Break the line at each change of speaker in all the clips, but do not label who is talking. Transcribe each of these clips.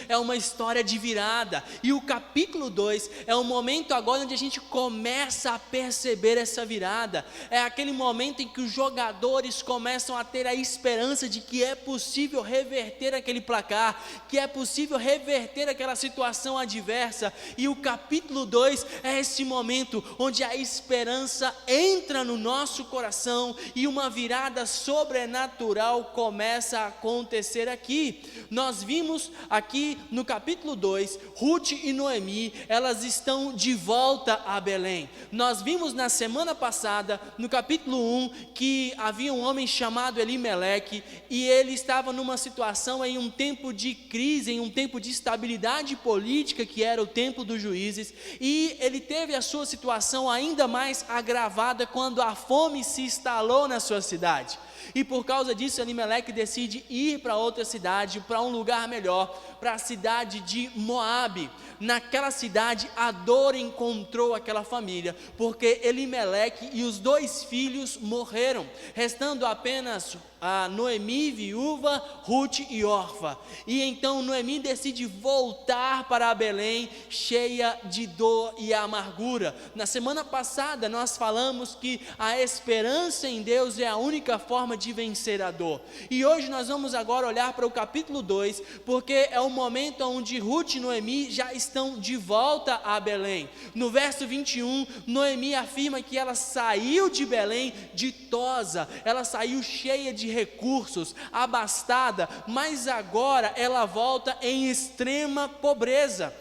é uma história de virada, e o capítulo 2 é o momento agora onde a gente começa a perceber essa virada. É aquele momento em que os jogadores começam a ter a esperança de que é possível reverter aquele placar, que é possível reverter aquela situação adversa, e o capítulo 2 é esse momento onde a esperança entra no nosso coração e uma virada sobrenatural começa a acontecer aqui. Nós vimos aqui no capítulo 2, Ruth e Noemi, elas estão de volta a Belém. Nós vimos na semana passada, no capítulo 1, que havia um homem chamado Elimeleque, e ele estava numa situação em um tempo de crise, em um tempo de estabilidade política, que era o tempo dos juízes, e ele teve a sua situação ainda mais agravada quando a fome se instalou na sua cidade. E por causa disso, Elimeleque decide ir para outra cidade, para um lugar melhor, para a cidade de Moabe. Naquela cidade, a dor encontrou aquela família, porque Elimeleque e os 2 filhos morreram, restando apenas a Noemi, viúva, Ruth e órfã. E então Noemi decide voltar para Belém, cheia de dor e amargura. Na semana passada nós falamos que a esperança em Deus é a única forma de vencer a dor. E hoje nós vamos agora olhar para o capítulo 2, porque é o momento onde Ruth e Noemi já estão de volta a Belém. No verso 21, Noemi afirma que ela saiu de Belém ditosa, ela saiu cheia de recursos, abastada, mas agora ela volta em extrema pobreza,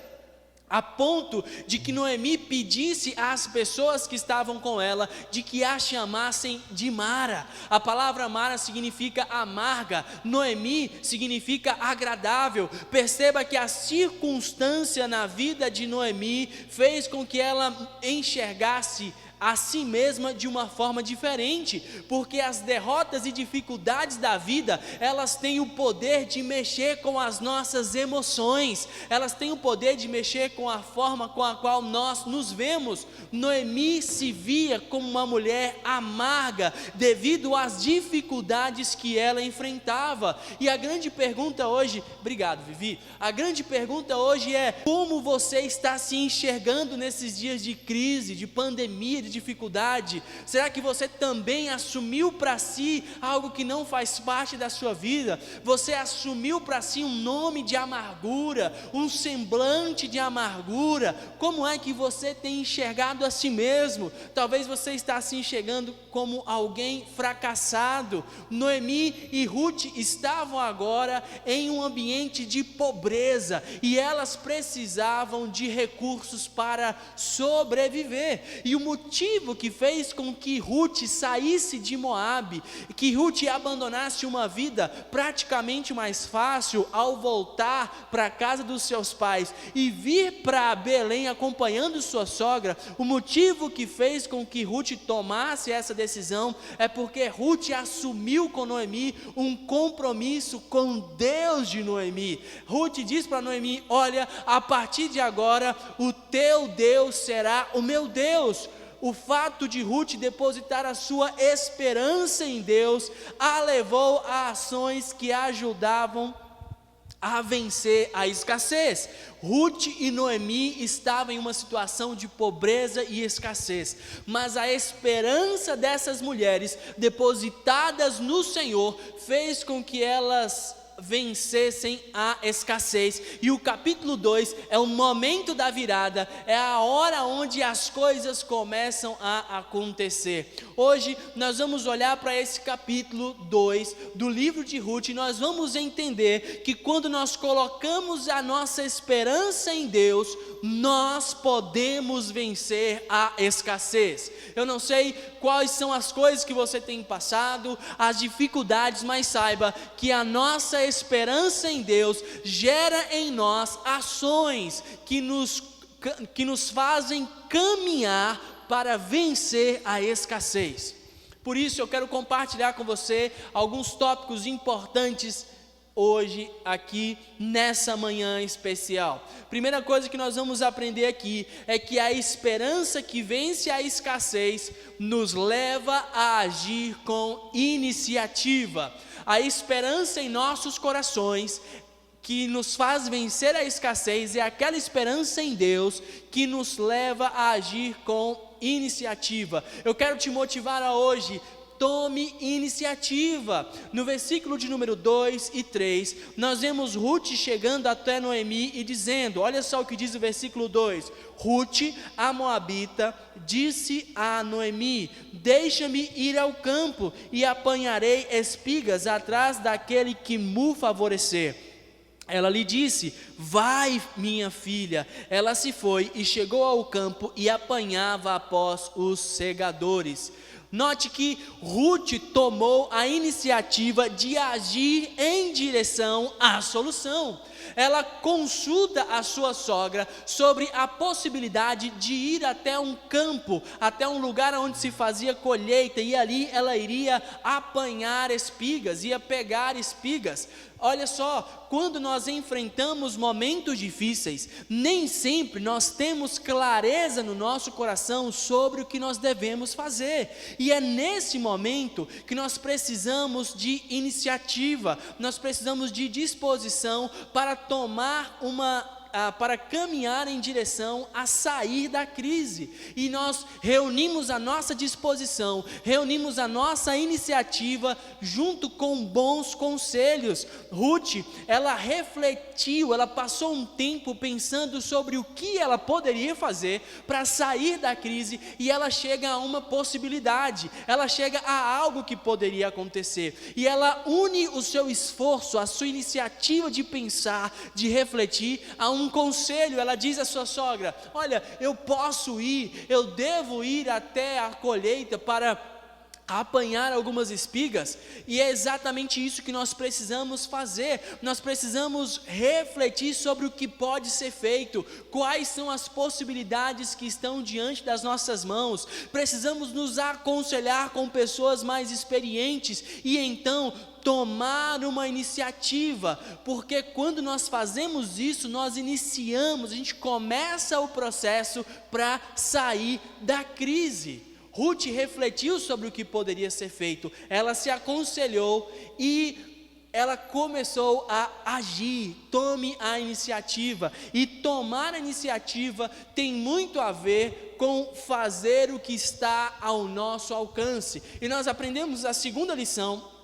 a ponto de que Noemi pedisse às pessoas que estavam com ela de que a chamassem de Mara. A palavra Mara significa amarga, Noemi significa agradável. Perceba que a circunstância na vida de Noemi fez com que ela enxergasse a si mesma de uma forma diferente, porque as derrotas e dificuldades da vida, elas têm o poder de mexer com as nossas emoções, elas têm o poder de mexer com a forma com a qual nós nos vemos. Noemi se via como uma mulher amarga, devido às dificuldades que ela enfrentava, e a grande pergunta hoje, obrigado Vivi, a grande pergunta hoje é: como você está se enxergando nesses dias de crise, de pandemia, de dificuldade? Será que você também assumiu para si algo que não faz parte da sua vida? Você assumiu para si um nome de amargura, um semblante de amargura? Como é que você tem enxergado a si mesmo? Talvez você está se enxergando como alguém fracassado. Noemi e Ruth estavam agora em um ambiente de pobreza e elas precisavam de recursos para sobreviver, e o motivo que fez com que Ruth saísse de Moabe, que Ruth abandonasse uma vida praticamente mais fácil ao voltar para a casa dos seus pais e vir para Belém acompanhando sua sogra, o motivo que fez com que Ruth tomasse essa decisão é porque Ruth assumiu com Noemi um compromisso com Deus de Noemi. Ruth diz para Noemi: olha, a partir de agora o teu Deus será o meu Deus. O fato de Ruth depositar a sua esperança em Deus a levou a ações que ajudavam a vencer a escassez. Ruth e Noemi estavam em uma situação de pobreza e escassez, mas a esperança dessas mulheres depositadas no Senhor fez com que elas vencessem a escassez. E o capítulo 2 é o momento da virada, é a hora onde as coisas começam a acontecer. Hoje nós vamos olhar para esse capítulo 2 do livro de Ruth e nós vamos entender que quando nós colocamos a nossa esperança em Deus, nós podemos vencer a escassez. Eu não sei quais são as coisas que você tem passado, as dificuldades, mas saiba que a nossa esperança em Deus gera em nós ações que nos fazem caminhar para vencer a escassez. Por isso eu quero compartilhar com você alguns tópicos importantes hoje aqui nessa manhã especial. Primeira coisa que nós vamos aprender aqui é que a esperança que vence a escassez nos leva a agir com iniciativa. A esperança em nossos corações que nos faz vencer a escassez é aquela esperança em Deus que nos leva a agir com iniciativa. Eu quero te motivar a hoje. Tome iniciativa. No versículo de número 2 e 3, nós vemos Ruth chegando até Noemi e dizendo, olha só o que diz o versículo 2: Ruth, a moabita, disse a Noemi: deixa-me ir ao campo e apanharei espigas atrás daquele que me favorecer. Ela lhe disse: vai, minha filha. Ela se foi e chegou ao campo e apanhava após os segadores. Note que Ruth tomou a iniciativa de agir em direção à solução. Ela consulta a sua sogra sobre a possibilidade de ir até um campo, até um lugar onde se fazia colheita, e ali ela iria apanhar espigas, ia pegar espigas. Olha só, quando nós enfrentamos momentos difíceis, nem sempre nós temos clareza no nosso coração sobre o que nós devemos fazer, e é nesse momento que nós precisamos de iniciativa, nós precisamos de disposição para para caminhar em direção a sair da crise, e nós reunimos a nossa disposição, reunimos a nossa iniciativa junto com bons conselhos. Ruth, ela refletiu, ela passou um tempo pensando sobre o que ela poderia fazer para sair da crise, e ela chega a uma possibilidade, ela chega a algo que poderia acontecer, e ela une o seu esforço, a sua iniciativa de pensar, de refletir, a um conselho. Ela diz à sua sogra: olha, eu devo ir até a colheita para apanhar algumas espigas, e é exatamente isso que nós precisamos fazer. Nós precisamos refletir sobre o que pode ser feito, quais são as possibilidades que estão diante das nossas mãos. Precisamos nos aconselhar com pessoas mais experientes e então tomar uma iniciativa, porque quando nós fazemos isso, nós iniciamos, a gente começa o processo para sair da crise. Ruth refletiu sobre o que poderia ser feito, ela se aconselhou e ela começou a agir. Tome a iniciativa, e tomar a iniciativa tem muito a ver com fazer o que está ao nosso alcance. E nós aprendemos a segunda lição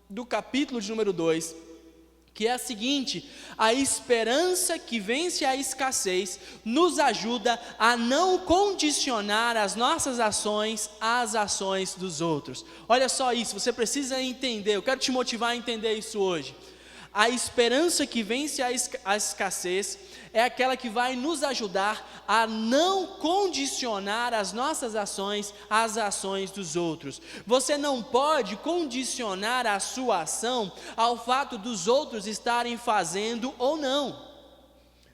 do capítulo de número 2, que é a seguinte: a esperança que vence a escassez nos ajuda a não condicionar as nossas ações às ações dos outros. Olha só isso, você precisa entender, eu quero te motivar a entender isso hoje. A esperança que vence a escassez é aquela que vai nos ajudar a não condicionar as nossas ações às ações dos outros. Você não pode condicionar a sua ação ao fato dos outros estarem fazendo ou não.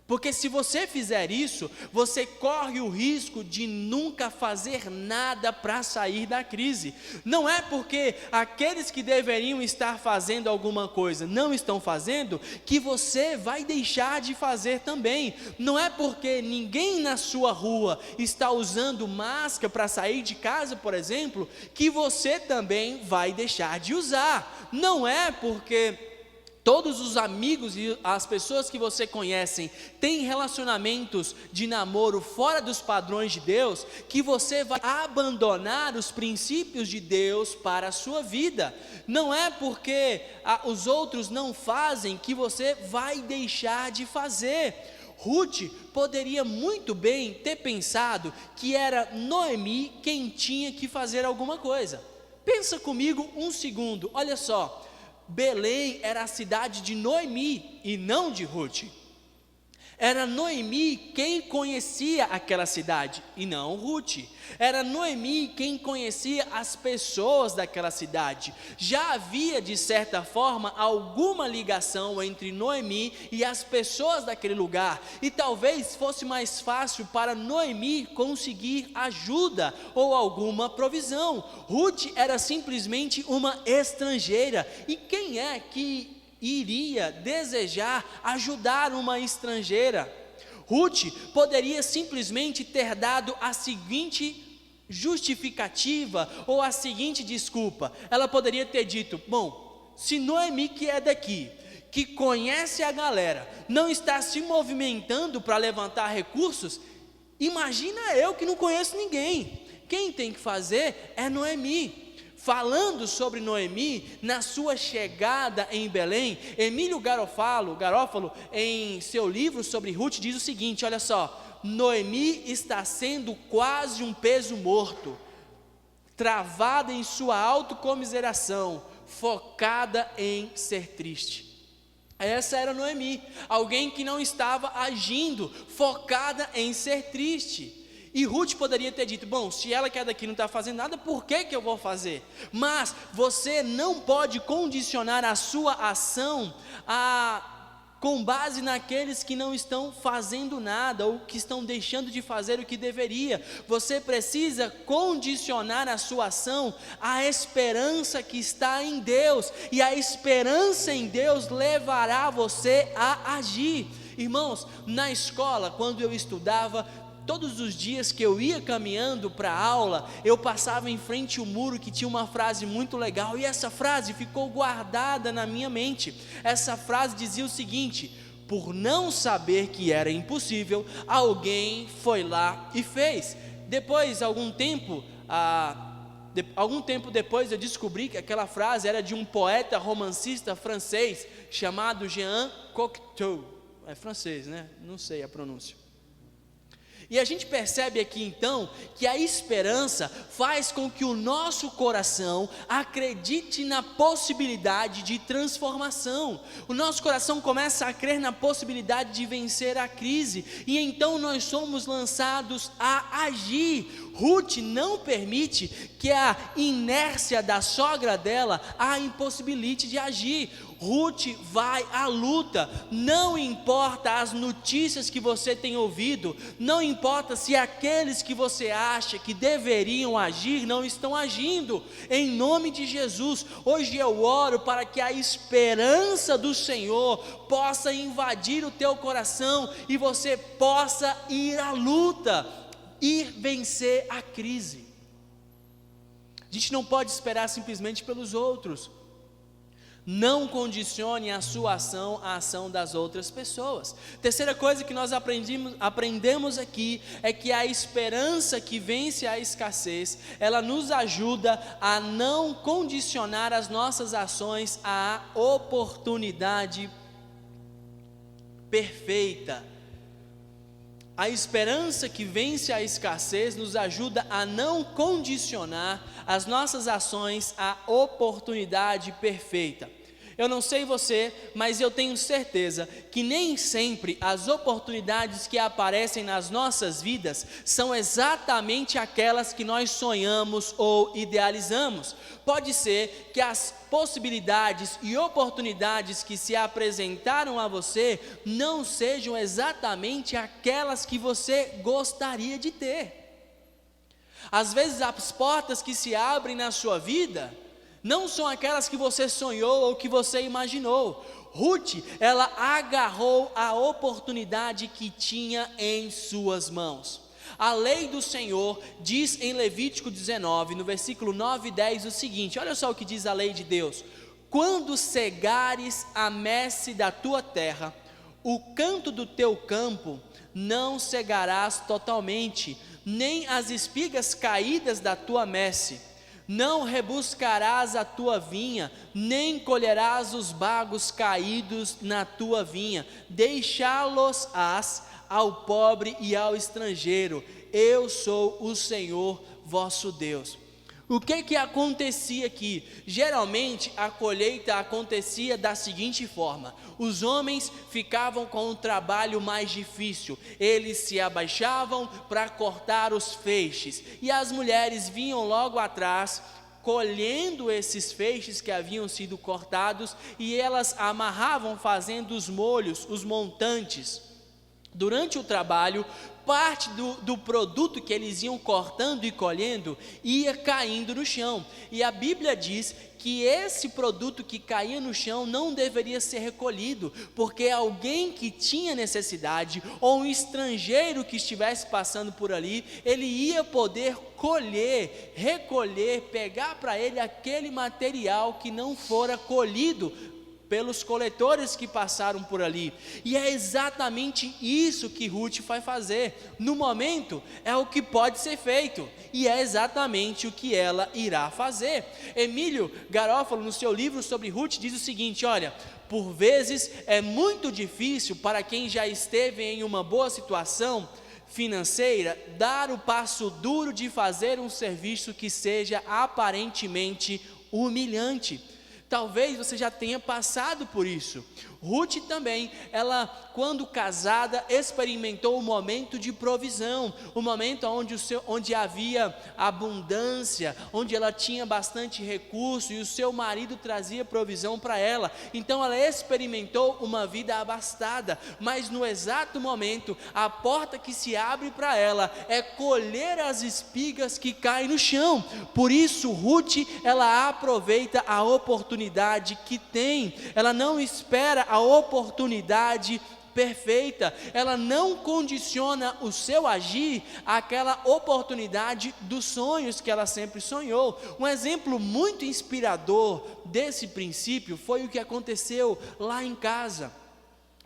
Porque se você fizer isso, você corre o risco de nunca fazer nada para sair da crise. Não é porque aqueles que deveriam estar fazendo alguma coisa não estão fazendo, que você vai deixar de fazer também. Não é porque ninguém na sua rua está usando máscara para sair de casa, por exemplo, que você também vai deixar de usar. Não é porque todos os amigos e as pessoas que você conhece têm relacionamentos de namoro fora dos padrões de Deus, que você vai abandonar os princípios de Deus para a sua vida. Não é porque os outros não fazem que você vai deixar de fazer. Ruth poderia muito bem ter pensado que era Noemi quem tinha que fazer alguma coisa. Pensa comigo um segundo, olha só. Belém era a cidade de Noemi e não de Ruth. Era Noemi quem conhecia aquela cidade e não Ruth. Era Noemi quem conhecia as pessoas daquela cidade. Já havia, de certa forma, alguma ligação entre Noemi e as pessoas daquele lugar, e talvez fosse mais fácil para Noemi conseguir ajuda ou alguma provisão. Ruth era simplesmente uma estrangeira, e quem é que iria desejar ajudar uma estrangeira? Ruth poderia simplesmente ter dado a seguinte justificativa ou a seguinte desculpa. Ela poderia ter dito: bom, se Noemi, que é daqui, que conhece a galera, não está se movimentando para levantar recursos, imagina eu que não conheço ninguém. Quem tem que fazer é Noemi. Falando sobre Noemi, na sua chegada em Belém, Emílio Garófalo, em seu livro sobre Ruth, diz o seguinte: olha só, Noemi está sendo quase um peso morto, travada em sua autocomiseração, focada em ser triste. Essa era Noemi, alguém que não estava agindo, focada em ser triste. E Ruth poderia ter dito: bom, se ela que é daqui não está fazendo nada, por que eu vou fazer? Mas você não pode condicionar a sua ação com base naqueles que não estão fazendo nada, ou que estão deixando de fazer o que deveria. Você precisa condicionar a sua ação à esperança que está em Deus, e a esperança em Deus levará você a agir. Irmãos, na escola, quando eu estudava, todos os dias que eu ia caminhando para a aula, eu passava em frente ao muro que tinha uma frase muito legal, e essa frase ficou guardada na minha mente. Essa frase dizia o seguinte: por não saber que era impossível, alguém foi lá e fez. Depois, algum tempo depois, eu descobri que aquela frase era de um poeta romancista francês, chamado Jean Cocteau. É francês, né? Não sei a pronúncia. E a gente percebe aqui então que a esperança faz com que o nosso coração acredite na possibilidade de transformação. O nosso coração começa a crer na possibilidade de vencer a crise, e então nós somos lançados a agir. Ruth não permite que a inércia da sogra dela a impossibilite de agir. Ruth vai à luta, não importa as notícias que você tem ouvido, não importa se aqueles que você acha que deveriam agir não estão agindo. Em nome de Jesus, hoje eu oro para que a esperança do Senhor possa invadir o teu coração e você possa ir à luta, ir vencer a crise. A gente não pode esperar simplesmente pelos outros. Não condicione a sua ação à ação das outras pessoas. Terceira coisa que nós aprendemos aqui é que a esperança que vence a escassez, ela nos ajuda a não condicionar as nossas ações à oportunidade perfeita. A esperança que vence a escassez nos ajuda a não condicionar as nossas ações à oportunidade perfeita. Eu não sei você, mas eu tenho certeza que nem sempre as oportunidades que aparecem nas nossas vidas são exatamente aquelas que nós sonhamos ou idealizamos. Pode ser que as possibilidades e oportunidades que se apresentaram a você não sejam exatamente aquelas que você gostaria de ter. Às vezes as portas que se abrem na sua vida não são aquelas que você sonhou ou que você imaginou. Ruth, ela agarrou a oportunidade que tinha em suas mãos. A lei do Senhor diz em Levítico 19, no versículo 9 e 10 o seguinte: olha só o que diz a lei de Deus: quando cegares a messe da tua terra, o canto do teu campo não cegarás totalmente, nem as espigas caídas da tua messe. Não rebuscarás a tua vinha, nem colherás os bagos caídos na tua vinha, deixá-los-ás ao pobre e ao estrangeiro. Eu sou o Senhor vosso Deus. O que acontecia aqui? Geralmente a colheita acontecia da seguinte forma: os homens ficavam com um trabalho mais difícil, eles se abaixavam para cortar os feixes, e as mulheres vinham logo atrás, colhendo esses feixes que haviam sido cortados, e elas amarravam fazendo os molhos, os montantes. Durante o trabalho, parte do produto que eles iam cortando e colhendo ia caindo no chão, e a Bíblia diz que esse produto que caía no chão não deveria ser recolhido, porque alguém que tinha necessidade, ou um estrangeiro que estivesse passando por ali, ele ia poder colher, recolher, pegar para ele aquele material que não fora colhido pelos coletores que passaram por ali. E é exatamente isso que Ruth vai fazer. No momento, é o que pode ser feito, e é exatamente o que ela irá fazer. Emílio Garófalo, no seu livro sobre Ruth, diz o seguinte: olha, por vezes é muito difícil para quem já esteve em uma boa situação financeira dar o passo duro de fazer um serviço que seja aparentemente humilhante. Talvez você já tenha passado por isso. Ruth também, ela, quando casada, experimentou um momento de provisão, um momento onde havia abundância, onde ela tinha bastante recurso e o seu marido trazia provisão para ela. Então ela experimentou uma vida abastada, mas no exato momento, a porta que se abre para ela é colher as espigas que caem no chão. Por isso Ruth, ela aproveita a oportunidade que tem, ela não espera a oportunidade perfeita, ela não condiciona o seu agir àquela oportunidade dos sonhos que ela sempre sonhou. Um exemplo muito inspirador desse princípio foi o que aconteceu lá em casa.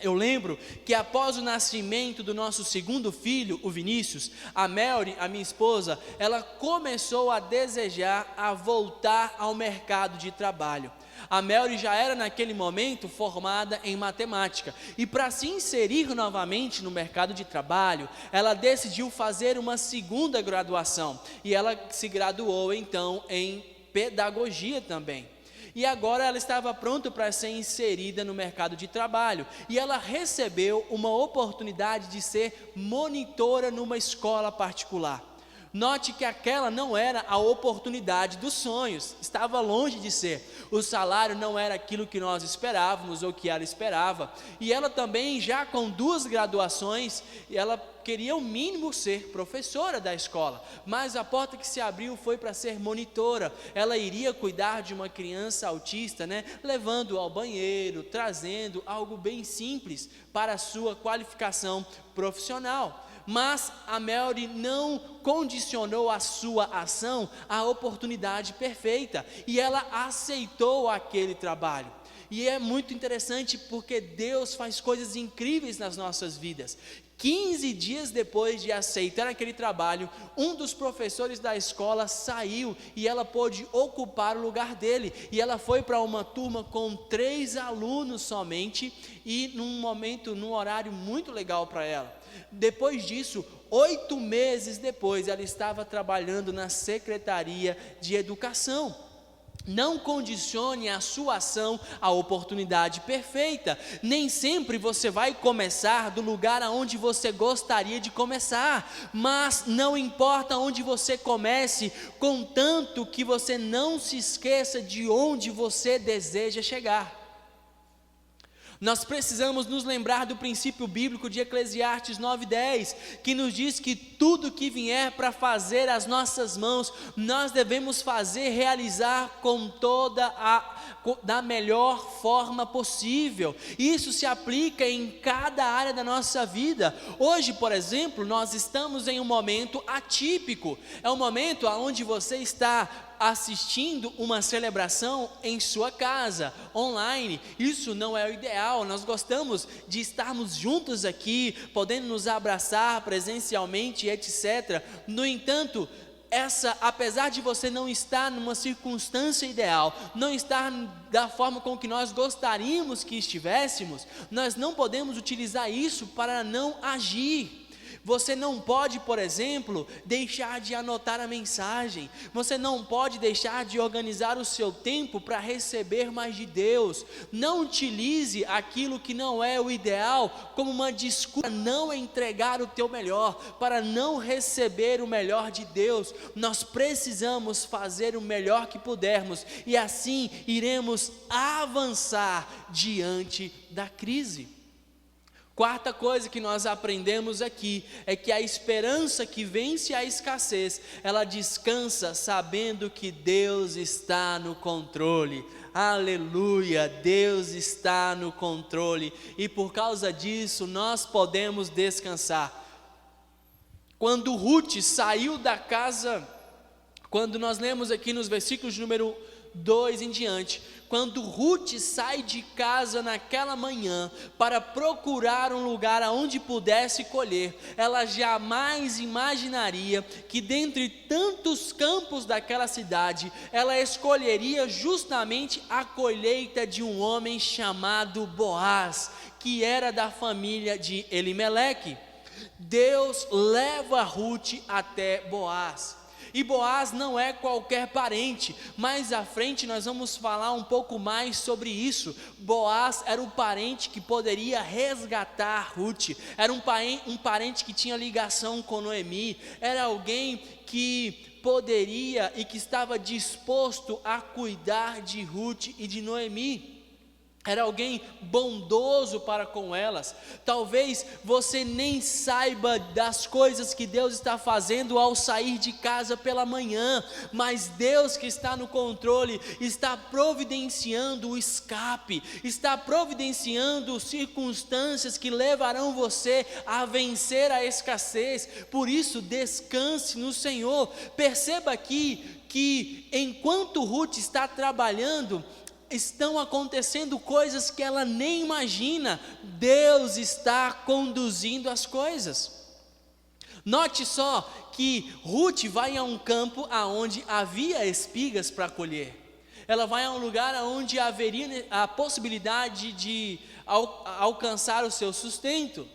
Eu lembro que após o nascimento do nosso segundo filho, o Vinícius, a Mary, a minha esposa, ela começou a desejar a voltar ao mercado de trabalho. A Mary já era naquele momento formada em matemática, e para se inserir novamente no mercado de trabalho, ela decidiu fazer uma segunda graduação, e ela se graduou então em pedagogia também. E agora ela estava pronta para ser inserida no mercado de trabalho, e ela recebeu uma oportunidade de ser monitora numa escola particular. Note que aquela não era a oportunidade dos sonhos, estava longe de ser. O salário não era aquilo que nós esperávamos ou que ela esperava, e ela também, já com 2 graduações, ela queria o mínimo ser professora da escola, mas a porta que se abriu foi para ser monitora. Ela iria cuidar de uma criança autista, levando ao banheiro, trazendo algo bem simples para a sua qualificação profissional. Mas a Mary não condicionou a sua ação à oportunidade perfeita, e ela aceitou aquele trabalho. E é muito interessante porque Deus faz coisas incríveis nas nossas vidas. 15 dias depois de aceitar aquele trabalho, um dos professores da escola saiu e ela pôde ocupar o lugar dele. E ela foi para uma turma com 3 alunos somente, e num horário muito legal para ela. Depois disso, 8 meses depois, ela estava trabalhando na Secretaria de Educação. Não condicione a sua ação à oportunidade perfeita. Nem sempre você vai começar do lugar aonde você gostaria de começar, mas não importa onde você comece, contanto que você não se esqueça de onde você deseja chegar. Nós precisamos nos lembrar do princípio bíblico de Eclesiastes 9:10, que nos diz que tudo que vier para fazer as nossas mãos, nós devemos realizar da melhor forma possível. Isso se aplica em cada área da nossa vida. Hoje, por exemplo, nós estamos em um momento atípico, é um momento onde você está assistindo uma celebração em sua casa, online. Isso não é o ideal, nós gostamos de estarmos juntos aqui, podendo nos abraçar presencialmente, etc. No entanto, apesar de você não estar numa circunstância ideal, não estar da forma com que nós gostaríamos que estivéssemos, nós não podemos utilizar isso para não agir. Você não pode, por exemplo, deixar de anotar a mensagem. Você não pode deixar de organizar o seu tempo para receber mais de Deus. Não utilize aquilo que não é o ideal como uma desculpa para não entregar o teu melhor, para não receber o melhor de Deus. Nós precisamos fazer o melhor que pudermos, e assim iremos avançar diante da crise. Quarta coisa que nós aprendemos aqui é que a esperança que vence a escassez, ela descansa sabendo que Deus está no controle. Aleluia, Deus está no controle, e por causa disso nós podemos descansar. Quando Ruth saiu da casa, quando nós lemos aqui nos versículos de número 2 em diante, quando Ruth sai de casa naquela manhã para procurar um lugar aonde pudesse colher, ela jamais imaginaria que dentre tantos campos daquela cidade, ela escolheria justamente a colheita de um homem chamado Boaz, que era da família de Elimeleque. Deus leva Ruth até Boaz. E Boaz não é qualquer parente. Mais à frente nós vamos falar um pouco mais sobre isso. Boaz era o parente que poderia resgatar Ruth. Era um parente que tinha ligação com Noemi. Era alguém que poderia e que estava disposto a cuidar de Ruth e de Noemi. Era alguém bondoso para com elas. Talvez você nem saiba das coisas que Deus está fazendo ao sair de casa pela manhã, mas Deus, que está no controle, está providenciando o escape, está providenciando circunstâncias que levarão você a vencer a escassez. Por isso, descanse no Senhor. Perceba aqui que enquanto Ruth está trabalhando, estão acontecendo coisas que ela nem imagina. Deus está conduzindo as coisas. Note só que Ruth vai a um campo aonde havia espigas para colher. Ela vai a um lugar onde haveria a possibilidade de alcançar o seu sustento.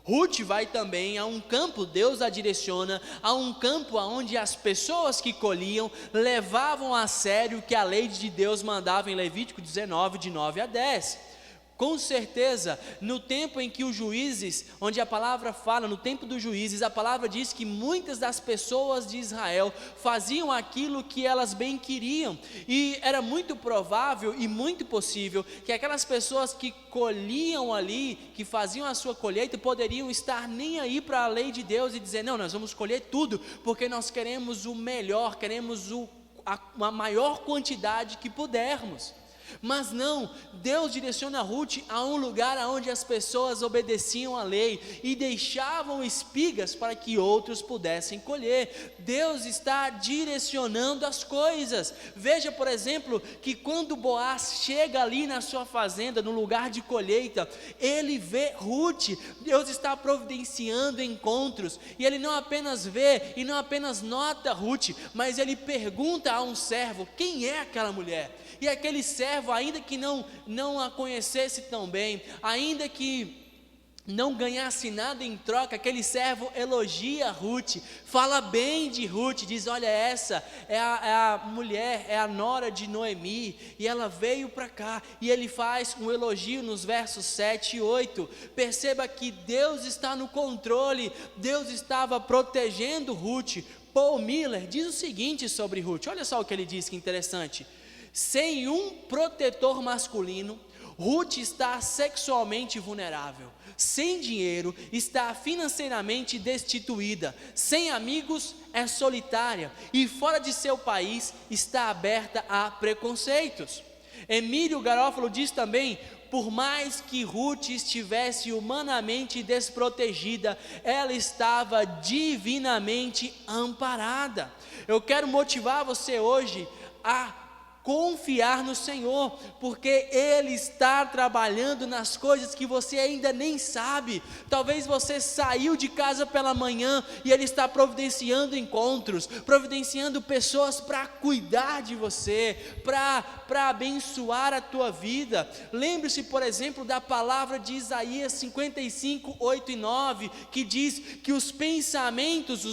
Ruth vai também a um campo, Deus a direciona a um campo onde as pessoas que colhiam levavam a sério o que a lei de Deus mandava em Levítico 19, de 9 a 10. Com certeza, no tempo em que os juízes, onde a palavra fala, no tempo dos juízes, a palavra diz que muitas das pessoas de Israel faziam aquilo que elas bem queriam, e era muito provável e muito possível que aquelas pessoas que colhiam ali, que faziam a sua colheita, poderiam estar nem aí para a lei de Deus e dizer: não, nós vamos colher tudo, porque nós queremos o melhor, queremos a maior quantidade que pudermos. Mas não, Deus direciona Ruth a um lugar onde as pessoas obedeciam à lei e deixavam espigas para que outros pudessem colher. Deus está direcionando as coisas. Veja, por exemplo, que quando Boaz chega ali na sua fazenda, no lugar de colheita, ele vê Ruth. Deus está providenciando encontros, e ele não apenas vê e não apenas nota Ruth, mas ele pergunta a um servo: quem é aquela mulher? E aquele servo, ainda que não a conhecesse tão bem, ainda que não ganhasse nada em troca, aquele servo elogia Ruth, fala bem de Ruth, diz: olha, essa é a mulher, é a nora de Noemi, e ela veio para cá. E ele faz um elogio nos versos 7 e 8. Perceba que Deus está no controle, Deus estava protegendo Ruth. Paul Miller diz o seguinte sobre Ruth, olha só o que ele diz, que interessante: sem um protetor masculino, Ruth está sexualmente vulnerável. Sem dinheiro, está financeiramente destituída. Sem amigos, é solitária. E fora de seu país, está aberta a preconceitos. Emílio Garofalo diz também: por mais que Ruth estivesse humanamente desprotegida, ela estava divinamente amparada. Eu quero motivar você hoje a confiar no Senhor, porque Ele está trabalhando nas coisas que você ainda nem sabe. Talvez você saiu de casa pela manhã e Ele está providenciando encontros, providenciando pessoas para cuidar de você, para abençoar a tua vida. Lembre-se, por exemplo, da palavra de Isaías 55, 8 e 9, que diz que os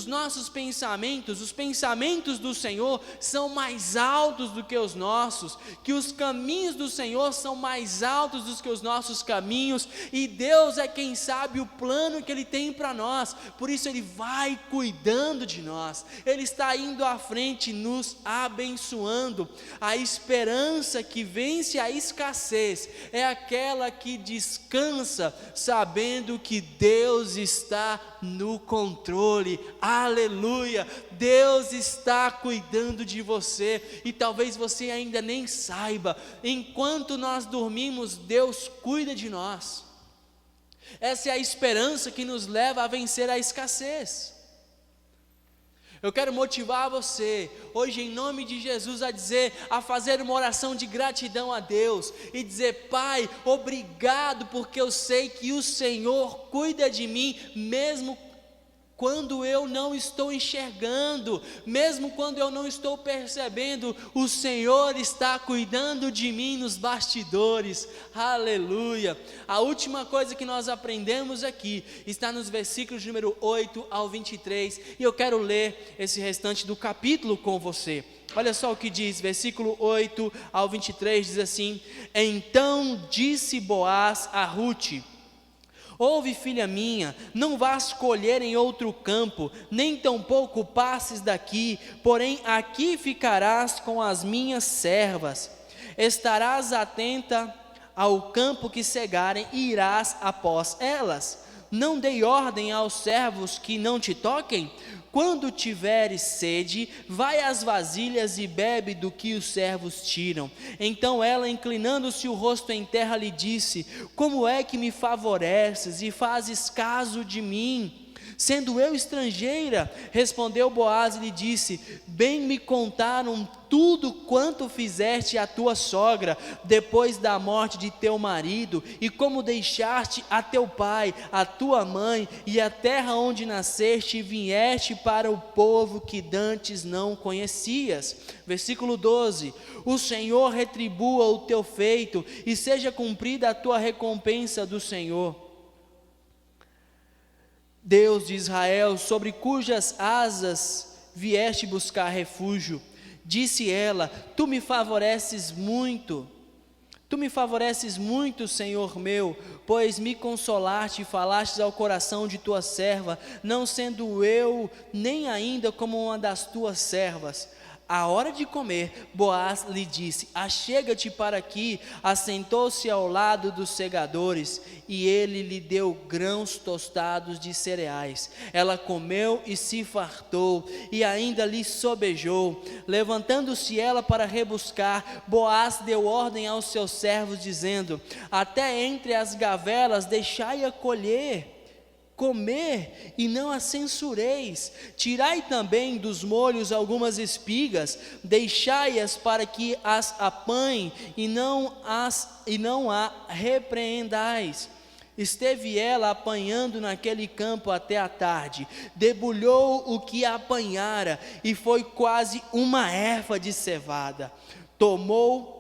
nossos pensamentos, os pensamentos do Senhor são mais altos do que os nossos, que os caminhos do Senhor são mais altos do que os nossos caminhos, e Deus é quem sabe o plano que Ele tem para nós. Por isso Ele vai cuidando de nós, Ele está indo à frente, nos abençoando. A esperança que vence a escassez é aquela que descansa, sabendo que Deus está no controle. Aleluia! Deus está cuidando de você, e talvez você ainda nem saiba. Enquanto nós dormimos, Deus cuida de nós. Essa é a esperança que nos leva a vencer a escassez. Eu quero motivar você, hoje em nome de Jesus, a fazer uma oração de gratidão a Deus, e dizer: Pai, obrigado, porque eu sei que o Senhor cuida de mim, mesmo quando eu não estou enxergando, mesmo quando eu não estou percebendo, o Senhor está cuidando de mim nos bastidores, aleluia. A última coisa que nós aprendemos aqui, está nos versículos de número 8 ao 23, e eu quero ler esse restante do capítulo com você. Olha só o que diz, versículo 8 ao 23, diz assim: Então disse Boaz a Rute: Ouve, filha minha, não vás colher em outro campo, nem tampouco passes daqui, porém aqui ficarás com as minhas servas. Estarás atenta ao campo que cegarem e irás após elas. Não dei ordem aos servos que não te toquem? Quando tiveres sede, vai às vasilhas e bebe do que os servos tiram. Então ela, inclinando-se o rosto em terra, lhe disse: Como é que me favoreces e fazes caso de mim, sendo eu estrangeira? Respondeu Boaz e lhe disse: Bem me contaram tudo quanto fizeste à tua sogra, depois da morte de teu marido, e como deixaste a teu pai, a tua mãe, e a terra onde nasceste, e vieste para o povo que dantes não conhecias. Versículo 12: O Senhor retribua o teu feito, e seja cumprida a tua recompensa do Senhor, Deus de Israel, sobre cujas asas vieste buscar refúgio. Disse ela: Tu me favoreces muito, Senhor meu, pois me consolaste e falaste ao coração de tua serva, não sendo eu nem ainda como uma das tuas servas. À hora de comer, Boaz lhe disse: Achega-te para aqui. Assentou-se ao lado dos segadores, e ele lhe deu grãos tostados de cereais. Ela comeu e se fartou, e ainda lhe sobejou. Levantando-se ela para rebuscar, Boaz deu ordem aos seus servos, dizendo: Até entre as gavelas deixai-a comer e não a censureis. Tirai também dos molhos algumas espigas, deixai-as para que as apanhe, e não a repreendais. Esteve ela apanhando naquele campo até a tarde, debulhou o que apanhara, e foi quase uma efa de cevada. Tomou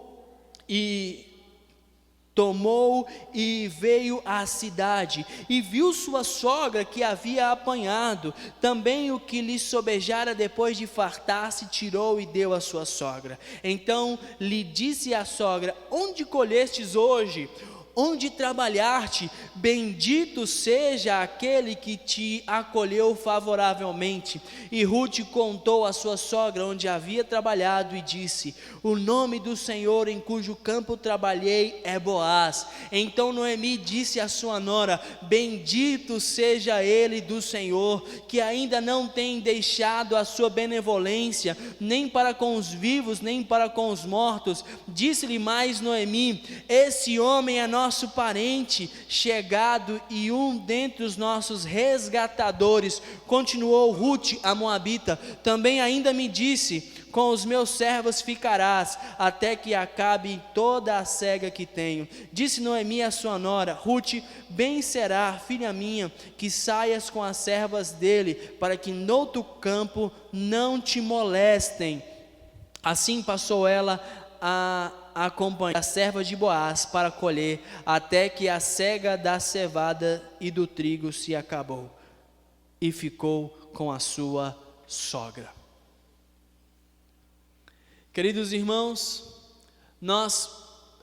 e veio à cidade, e viu sua sogra que havia apanhado, também o que lhe sobejara depois de fartar-se, tirou e deu à sua sogra. Então lhe disse a sogra: Onde colhestes hoje? Onde trabalhaste? Bendito seja aquele que te acolheu favoravelmente. E Rute contou à sua sogra onde havia trabalhado e disse: O nome do Senhor em cujo campo trabalhei é Boaz. Então Noemi disse à sua nora: Bendito seja ele do Senhor, que ainda não tem deixado a sua benevolência, nem para com os vivos, nem para com os mortos. Disse-lhe mais Noemi: Esse homem é nosso parente chegado e um dentre os nossos resgatadores. Continuou Rute, a moabita: Também ainda me disse: Com os meus servos ficarás, até que acabe toda a cega que tenho. Disse Noemi à sua nora: Rute, bem será, filha minha, que saias com as servas dele, para que noutro campo não te molestem. Assim passou ela a acompanhar a serva de Boaz para colher, até que a cega da cevada e do trigo se acabou, e ficou com a sua sogra. Queridos irmãos, nós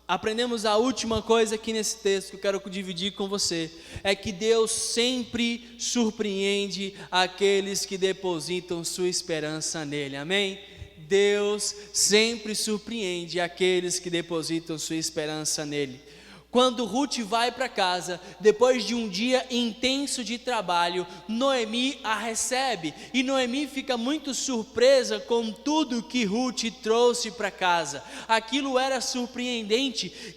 aprendemos a última coisa aqui nesse texto que eu quero dividir com você, é que Deus sempre surpreende aqueles que depositam sua esperança nele, amém? Deus sempre surpreende aqueles que depositam sua esperança nele. Quando Ruth vai para casa, depois de um dia intenso de trabalho, Noemi a recebe, e Noemi fica muito surpresa com tudo que Ruth trouxe para casa. Aquilo era surpreendente,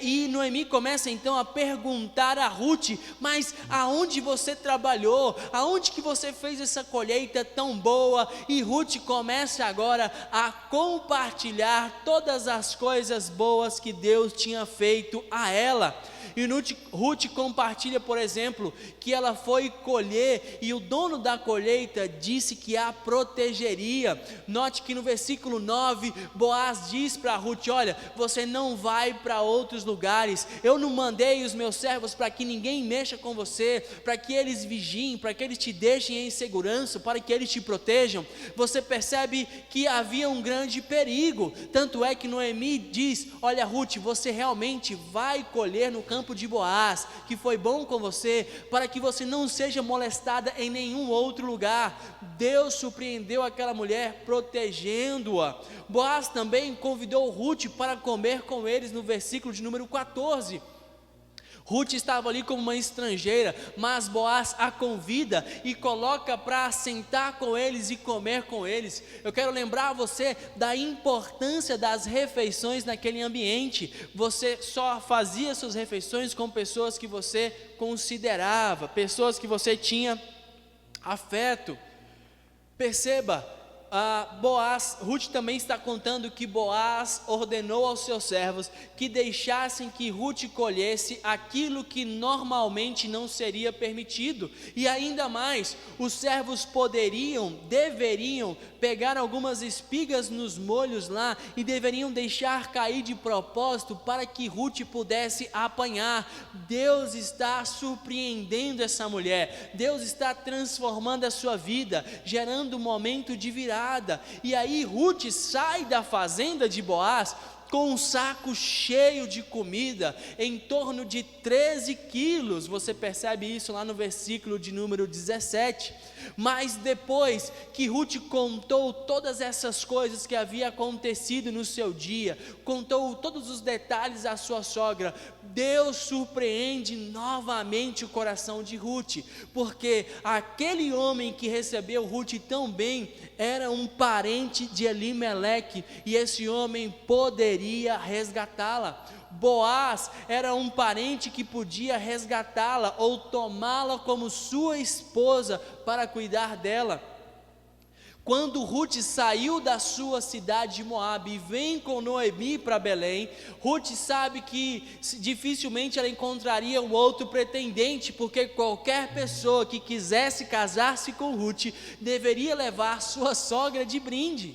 e Noemi começa então a perguntar a Ruth: mas aonde você trabalhou? Aonde que você fez essa colheita tão boa? E Ruth começa agora a compartilhar todas as coisas boas que Deus tinha feito a ela. E Ruth compartilha, por exemplo, que ela foi colher e o dono da colheita disse que a protegeria. Note que no versículo 9, Boaz diz para Ruth: olha, você não vai para outros lugares, eu não mandei os meus servos para que ninguém mexa com você, para que eles vigiem, para que eles te deixem em segurança, para que eles te protejam. Você percebe que havia um grande perigo, tanto é que Noemi diz: olha Ruth, você realmente vai colher no campo de Boaz, que foi bom com você, para que você não seja molestada em nenhum outro lugar. Deus surpreendeu aquela mulher protegendo-a. Boaz também convidou Ruth para comer com eles no versículo de número 14. Ruth estava ali como uma estrangeira, mas Boaz a convida e coloca para sentar com eles e comer com eles. Eu quero lembrar você da importância das refeições naquele ambiente. Você só fazia suas refeições com pessoas que você considerava, pessoas que você tinha afeto. Perceba, Ruth também está contando que Boaz ordenou aos seus servos que deixassem que Ruth colhesse aquilo que normalmente não seria permitido, e ainda mais, os servos deveriam pegar algumas espigas nos molhos lá e deveriam deixar cair de propósito para que Ruth pudesse apanhar. Deus está surpreendendo essa mulher, Deus está transformando a sua vida, gerando um momento de virada. E aí Ruth sai da fazenda de Boaz com um saco cheio de comida, em torno de 13 quilos, você percebe isso lá no versículo de número 17, mas depois que Ruth contou todas essas coisas que havia acontecido no seu dia, contou todos os detalhes à sua sogra, Deus surpreende novamente o coração de Ruth, porque aquele homem que recebeu Ruth tão bem, era um parente de Elimeleque, e esse homem poderia resgatá-la. Boaz era um parente que podia resgatá-la, ou tomá-la como sua esposa, para cuidar dela. Quando Ruth saiu da sua cidade de Moabe e vem com Noemi para Belém, Ruth sabe que dificilmente ela encontraria um outro pretendente, porque qualquer pessoa que quisesse casar-se com Ruth, deveria levar sua sogra de brinde.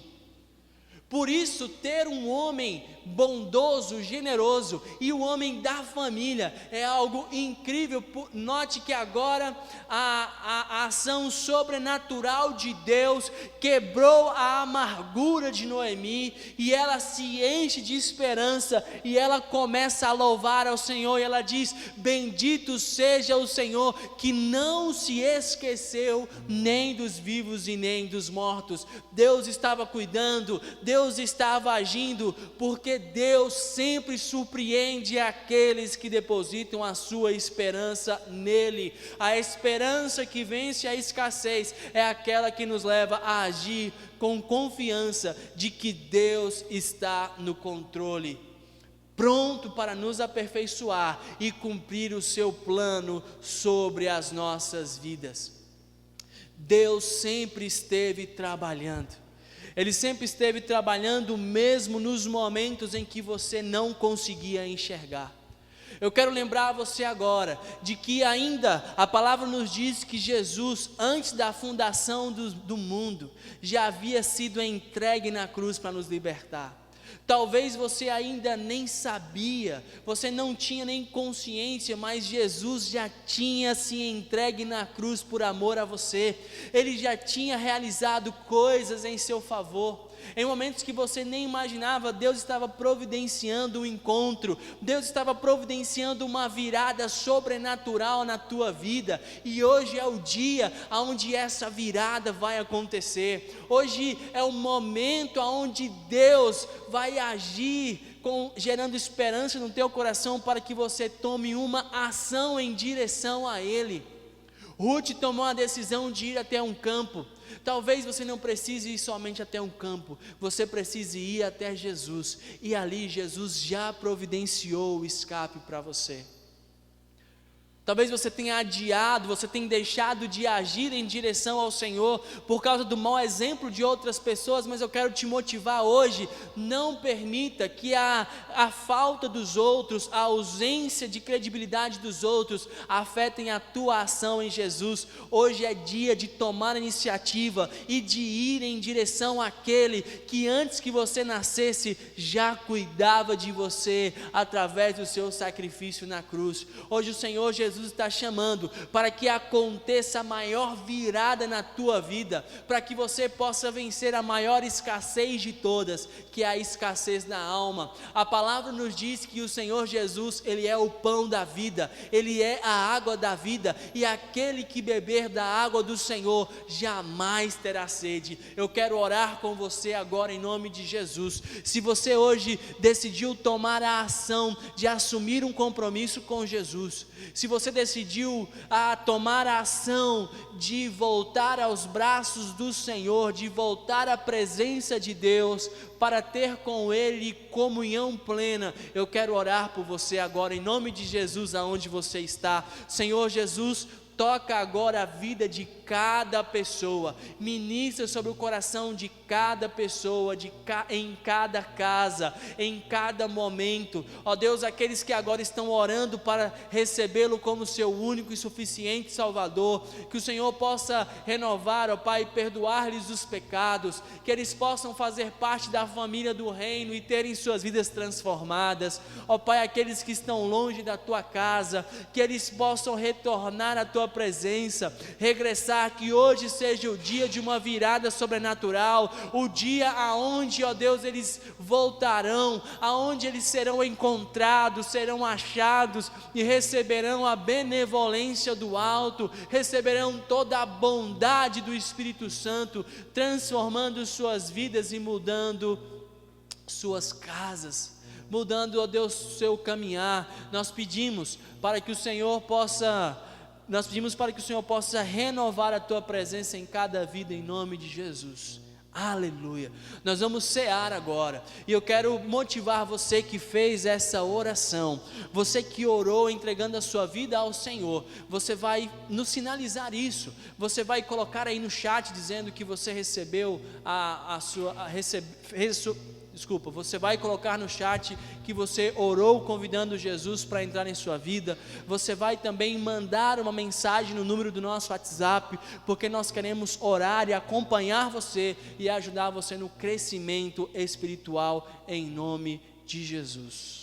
Por isso, ter um homem bondoso, generoso e um homem da família é algo incrível. Note que agora a ação sobrenatural de Deus quebrou a amargura de Noemi, e ela se enche de esperança, e ela começa a louvar ao Senhor, e ela diz: bendito seja o Senhor, que não se esqueceu nem dos vivos e nem dos mortos. Deus estava cuidando, Deus estava agindo, porque Deus sempre surpreende aqueles que depositam a sua esperança nele. A esperança que vence a escassez é aquela que nos leva a agir com confiança de que Deus está no controle, pronto para nos aperfeiçoar e cumprir o seu plano sobre as nossas vidas. Deus sempre esteve trabalhando. Ele sempre esteve trabalhando, mesmo nos momentos em que você não conseguia enxergar. Eu quero lembrar você agora de que ainda a palavra nos diz que Jesus, antes da fundação do mundo, já havia sido entregue na cruz para nos libertar. Talvez você ainda nem sabia, você não tinha nem consciência, mas Jesus já tinha se entregue na cruz por amor a você. Ele já tinha realizado coisas em seu favor. Em momentos que você nem imaginava, Deus estava providenciando um encontro, Deus estava providenciando uma virada sobrenatural na tua vida, e hoje é o dia onde essa virada vai acontecer. Hoje é o momento onde Deus vai agir gerando esperança no teu coração para que você tome uma ação em direção a Ele. Ruth tomou a decisão de ir até um campo. Talvez você não precise ir somente até um campo, você precise ir até Jesus, e ali Jesus já providenciou o escape para você. Talvez você tenha adiado, você tenha deixado de agir em direção ao Senhor por causa do mau exemplo de outras pessoas, mas eu quero te motivar hoje: não permita que a falta dos outros, a ausência de credibilidade dos outros afetem a tua ação em Jesus. Hoje é dia de tomar a iniciativa e de ir em direção àquele que antes que você nascesse já cuidava de você através do seu sacrifício na cruz. Hoje o Senhor Jesus está chamando para que aconteça a maior virada na tua vida, para que você possa vencer a maior escassez de todas, que é a escassez na alma. A palavra nos diz que o Senhor Jesus, Ele é o pão da vida, Ele é a água da vida, e aquele que beber da água do Senhor jamais terá sede. Eu quero orar com você agora em nome de Jesus. Se você hoje decidiu tomar a ação de assumir um compromisso com Jesus, se você decidiu tomar a ação de voltar aos braços do Senhor, de voltar à presença de Deus, para ter com Ele comunhão plena, eu quero orar por você agora em nome de Jesus, aonde você está. Senhor Jesus, toca agora a vida de cada pessoa, ministra sobre o coração de cada pessoa, em cada casa, em cada momento. Ó Deus, aqueles que agora estão orando para recebê-lo como seu único e suficiente Salvador, que o Senhor possa renovar, ó Pai, perdoar-lhes os pecados, que eles possam fazer parte da família do reino e terem suas vidas transformadas. Ó Pai, aqueles que estão longe da tua casa, que eles possam retornar à tua presença, regressar, que hoje seja o dia de uma virada sobrenatural, o dia aonde, ó Deus, eles voltarão, aonde eles serão encontrados, serão achados e receberão a benevolência do alto, receberão toda a bondade do Espírito Santo, transformando suas vidas e mudando suas casas, mudando, ó Deus, seu caminhar. Nós pedimos para que o Senhor possa renovar a tua presença em cada vida, em nome de Jesus. Aleluia. Nós vamos cear agora, e eu quero motivar você que fez essa oração, você que orou entregando a sua vida ao Senhor. Você vai nos sinalizar isso, você vai colocar aí no chat dizendo que você recebeu você vai colocar no chat que você orou convidando Jesus para entrar em sua vida. Você vai também mandar uma mensagem no número do nosso WhatsApp, porque nós queremos orar e acompanhar você e ajudar você no crescimento espiritual em nome de Jesus.